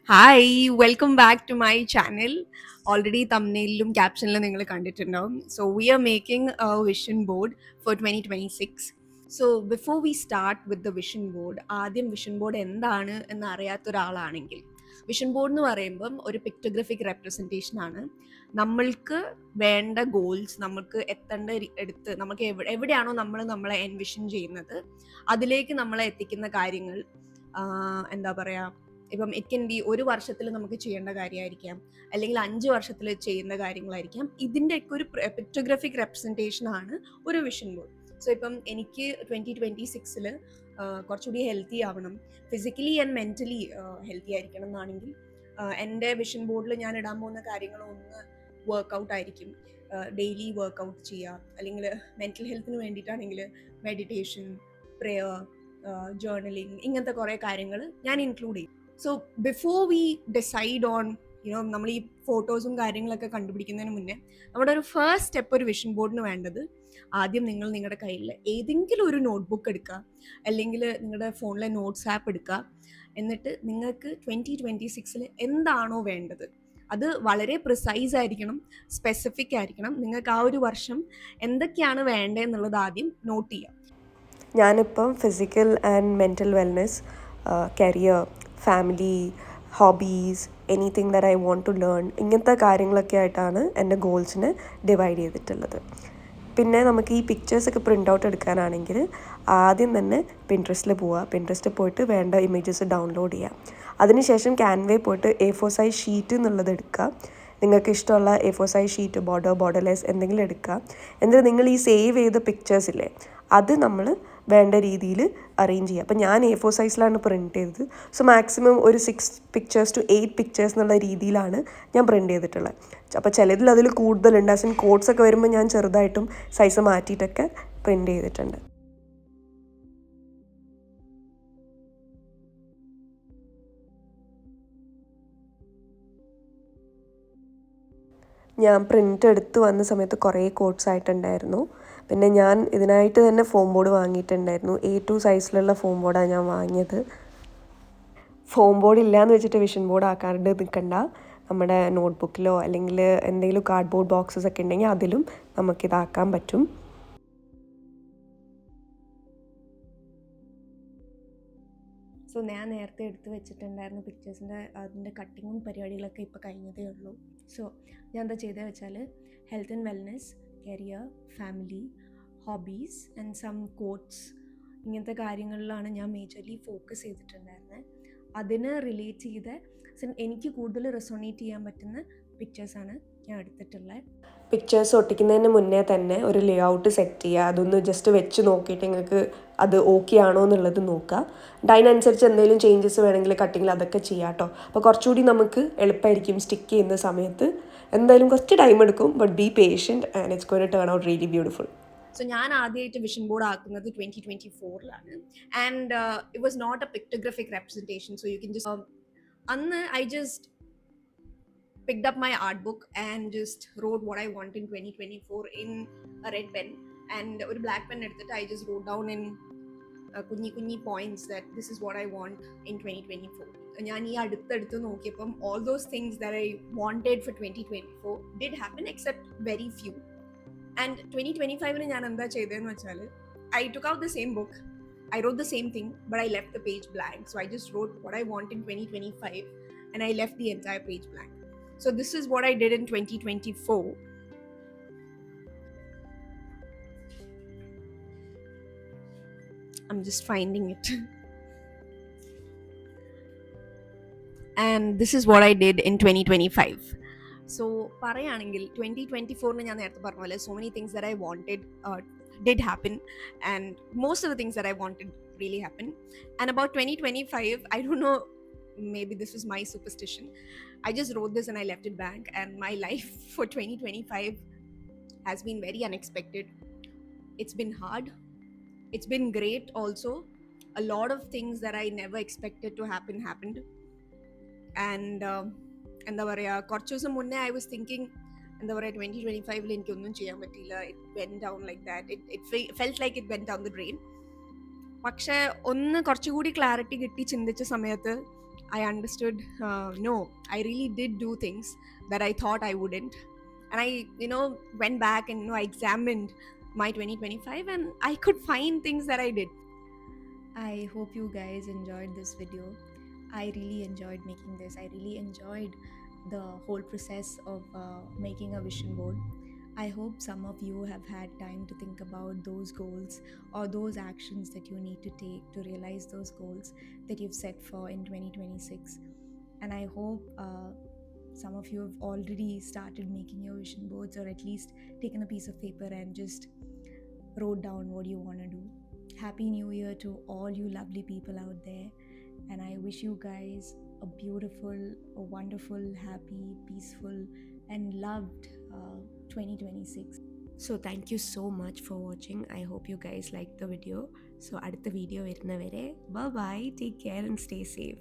Hi, welcome back to my channel. Already thumbnailum captionലും നിങ്ങൾ കണ്ടിട്ടുണ്ടാവും. So we are making a vision board for 2026. So before we start with the vision board, ആദ്യം vision board എന്താണ് എന്ന് അറിയാത്ത ഒരാളാണെങ്കിൽ vision board എന്ന് പറയുമ്പം ഒരു പിക്ടോഗ്രഫിക് റെപ്രസെൻറ്റേഷൻ ആണ്. നമ്മൾക്ക് വേണ്ട ഗോൾസ്, നമുക്ക് എത്തേണ്ട എടുത്ത് നമുക്ക് എവിടെയാണോ നമ്മളെ എൻവിഷൻ ചെയ്യുന്നത് അതിലേക്ക് നമ്മളെ എത്തിക്കുന്ന കാര്യങ്ങൾ, എന്താ പറയുക, ഇപ്പം ഇറ്റ് കെൻ ബി ഒരു വർഷത്തിൽ നമുക്ക് ചെയ്യേണ്ട കാര്യമായിരിക്കാം, അല്ലെങ്കിൽ 5 വർഷത്തിൽ ചെയ്യുന്ന കാര്യങ്ങളായിരിക്കാം. ഇതിൻ്റെയൊക്കെ ഒരു പിക്ടോഗ്രഫിക് റെപ്രസെൻറ്റേഷൻ ആണ് ഒരു വിഷൻ ബോർഡ്. സോ ഇപ്പം എനിക്ക് 2026 കുറച്ചുകൂടി ഹെൽത്തി ആവണം, ഫിസിക്കലി ആൻഡ് മെൻ്റലി ഹെൽത്തി ആയിരിക്കണം എന്നാണെങ്കിൽ എൻ്റെ വിഷൻ ബോർഡിൽ ഞാൻ ഇടാൻ പോകുന്ന കാര്യങ്ങൾ ഒന്ന് വർക്കൗട്ട് ആയിരിക്കും. ഡെയിലി വർക്കൗട്ട് ചെയ്യുക, അല്ലെങ്കിൽ മെൻ്റൽ ഹെൽത്തിന് വേണ്ടിയിട്ടാണെങ്കിൽ മെഡിറ്റേഷൻ, പ്രെയർ, ജേർണലിങ്, ഇങ്ങനത്തെ കുറേ കാര്യങ്ങൾ ഞാൻ ഇൻക്ലൂഡ് ചെയ്യും. So before we decide on നമ്മൾ ഈ ഫോട്ടോസും കാര്യങ്ങളൊക്കെ കണ്ടുപിടിക്കുന്നതിന് മുന്നേ നമ്മുടെ ഒരു ഫസ്റ്റ് സ്റ്റെപ്പ് ഒരു വിഷൻ ബോർഡിന് വേണ്ടത്, ആദ്യം നിങ്ങൾ നിങ്ങളുടെ കയ്യിൽ ഏതെങ്കിലും ഒരു നോട്ട്ബുക്ക് എടുക്കുക, അല്ലെങ്കിൽ നിങ്ങളുടെ ഫോണിലെ നോട്ട്സ് ആപ്പ് എടുക്കുക. എന്നിട്ട് നിങ്ങൾക്ക് 2026 എന്താണോ വേണ്ടത് അത് വളരെ പ്രിസൈസ് ആയിരിക്കണം, സ്പെസിഫിക് ആയിരിക്കണം. നിങ്ങൾക്ക് ആ ഒരു വർഷം എന്തൊക്കെയാണ് വേണ്ടതെന്നുള്ളത് ആദ്യം നോട്ട് ചെയ്യാം. ഞാനിപ്പം physical and mental wellness, career, family, hobbies, anything that I want to learn, ഇങ്ങനത്തെ കാര്യങ്ങളൊക്കെ ആയിട്ടാണ് എൻ്റെ ഗോൾസിനെ ഡിവൈഡ് ചെയ്തിട്ടുള്ളത്. പിന്നെ നമുക്ക് ഈ പിക്ചേഴ്സൊക്കെ പ്രിൻ്റ് ഔട്ട് എടുക്കാനാണെങ്കിൽ ആദ്യം തന്നെ പിൻട്രസ്റ്റിൽ പോവുക. പിൻട്രസ്റ്റിൽ പോയിട്ട് വേണ്ട ഇമേജസ് ഡൗൺലോഡ് ചെയ്യുക. അതിനുശേഷം ക്യാൻവയിൽ പോയിട്ട് A4 സൈസ് ഷീറ്റ് എന്നുള്ളത് എടുക്കുക. നിങ്ങൾക്ക് ഇഷ്ടമുള്ള A4 സൈസ് ഷീറ്റ്, ബോർഡർലെസ് എന്തെങ്കിലും എടുക്കുക. എന്നിട്ട് നിങ്ങൾ ഈ സേവ് ചെയ്ത പിക്ചേഴ്സില്ലേ അത് നമ്മൾ വേണ്ട രീതിയിൽ അറേഞ്ച് ചെയ്യുക. അപ്പോൾ ഞാൻ A4 സൈസിലാണ് പ്രിൻറ്റ് ചെയ്തത്. സോ മാക്സിമം ഒരു 6 പിക്ചേഴ്സ് ടു 8 പിക്ചേഴ്സ് എന്നുള്ള രീതിയിലാണ് ഞാൻ പ്രിൻറ്റ് ചെയ്തിട്ടുള്ളത്. അപ്പോൾ ചിലതിൽ അതിൽ കൂടുതലുണ്ട്. ആസ് ഇൻ കോഡ്സ് ഒക്കെ വരുമ്പോൾ ഞാൻ ചെറുതായിട്ടും സൈസ് മാറ്റിയിട്ടൊക്കെ പ്രിൻറ്റ് ചെയ്തിട്ടുണ്ട്. ഞാൻ പ്രിൻ്റ് എടുത്ത് വന്ന സമയത്ത് കുറേ കോഡ്സ് ആയിട്ടുണ്ടായിരുന്നു. പിന്നെ ഞാൻ ഇതിനായിട്ട് തന്നെ ഫോം ബോർഡ് വാങ്ങിയിട്ടുണ്ടായിരുന്നു. A2 സൈസിലുള്ള ഫോം ബോർഡാണ് ഞാൻ വാങ്ങിയത്. ഫോം ബോർഡ് ഇല്ലയെന്ന് വെച്ചിട്ട് വിഷൻ ബോർഡ് ആക്കാണ്ട് നിൽക്കണ്ട. നമ്മുടെ നോട്ട്ബുക്കിലോ അല്ലെങ്കിൽ എന്തെങ്കിലും കാർഡ്ബോർഡ് ബോക്സസ് ഒക്കെ ഉണ്ടെങ്കിൽ അതിലും നമുക്കിതാക്കാൻ പറ്റും. സോ ഞാൻ നേരത്തെ എടുത്ത് വെച്ചിട്ടുണ്ടായിരുന്ന പിക്ചേഴ്സിൻ്റെ അതിൻ്റെ കട്ടിങ്ങും പരിപാടികളൊക്കെ ഇപ്പോൾ കഴിഞ്ഞതേ ഉള്ളൂ. സോ ഞാൻ എന്താ ചെയ്തതെന്ന് വെച്ചാൽ health and wellness, career, family, hobbies and some quotes, ഇങ്ങനത്തെ കാര്യങ്ങളിലാണ് ഞാൻ മേജർലി ഫോക്കസ് ചെയ്തിട്ടുണ്ടായിരുന്നത്. അതിന് റിലേറ്റ് ചെയ്ത് എനിക്ക് കൂടുതൽ റെസൊണേറ്റ് ചെയ്യാൻ പറ്റുന്ന പിക്ചേഴ്സാണ് ഞാൻ എടുത്തിട്ടുള്ളത്. പിക്ചേഴ്സ് ഒട്ടിക്കുന്നതിന് മുന്നേ തന്നെ ഒരു ലേ ഔട്ട് സെറ്റ് ചെയ്യുക. അതൊന്ന് ജസ്റ്റ് വെച്ച് നോക്കിയിട്ട് നിങ്ങൾക്ക് അത് ഓക്കെ ആണോ എന്നുള്ളത് നോക്കുക. അതിനനുസരിച്ച് എന്തെങ്കിലും ചേഞ്ചസ് വേണമെങ്കിൽ കട്ടിങ്ങിൽ അതൊക്കെ ചെയ്യാം കേട്ടോ. അപ്പോൾ കുറച്ചുകൂടി നമുക്ക് എളുപ്പമായിരിക്കും സ്റ്റിക്ക് ചെയ്യുന്ന സമയത്ത്. എന്തായാലും കുറച്ച് ടൈം എടുക്കും, but be patient and it's going to turn out really beautiful. So ഞാൻ ആദ്യമായിട്ട് വിഷൻ ബോർഡ് ആക്കുന്നത് 2024 and it was not a pictographic representation. So you can just അന്ന് I just picked up my art book and just wrote what I want in 2024 in a red pen, and a black pen edutittu I just wrote down in kunni points that this is what I want in 2024. ഞാൻ ഈ അടുത്ത് നോക്കിയപ്പം all those things that I wanted for 2024 did happen except very few. And 2025 ഞാൻ എന്താ ചെയ്തതെന്ന് വെച്ചാൽ I took out the same book, I wrote the same thing, but I left the page blank. So I just wrote what I want in 2025 and I left the entire page blank. So this is what I did in 2024. I'm just finding it. And this is what I did in 2025. So പറയാണെങ്കിൽ 2024 ഞാൻ നേരത്തെ പറഞ്ഞ പോലെ so many things that I wanted did happen, and most of the things that I wanted really happened. And about 2025, I don't know, maybe this was my superstition, I just wrote this and I left it blank, and my life for 2025 has been very unexpected. It's been hard, it's been great also. A lot of things that I never expected to happen happened. And എന്താ പറയുക, കുറച്ച് ദിവസം മുന്നേ I was thinking, എന്താ പറയുക, 2025 എനിക്കൊന്നും ചെയ്യാൻ പറ്റില്ല, it went down like that, it felt like it went down the drain. പക്ഷേ ഒന്ന് കുറച്ചുകൂടി ക്ലാരിറ്റി കിട്ടി ചിന്തിച്ച സമയത്ത് I understood, no, I really did do things that I thought I wouldn't. And I, went back and, I examined my 2025 and I could find things that I did. I hope you guys enjoyed this video. I really enjoyed making this. I really enjoyed the whole process of making a vision board. I hope some of you have had time to think about those goals or those actions that you need to take to realize those goals that you've set for in 2026. And I hope some of you have already started making your vision boards, or at least taken a piece of paper and just wrote down what you want to do. Happy New Year to all you lovely people out there. And I wish you guys a beautiful, a wonderful, happy, peaceful, and loved 2026. So thank you so much for watching. I hope you guys liked the video. So അടുത്ത video വരുന്നവരെ bye bye, take care and stay safe.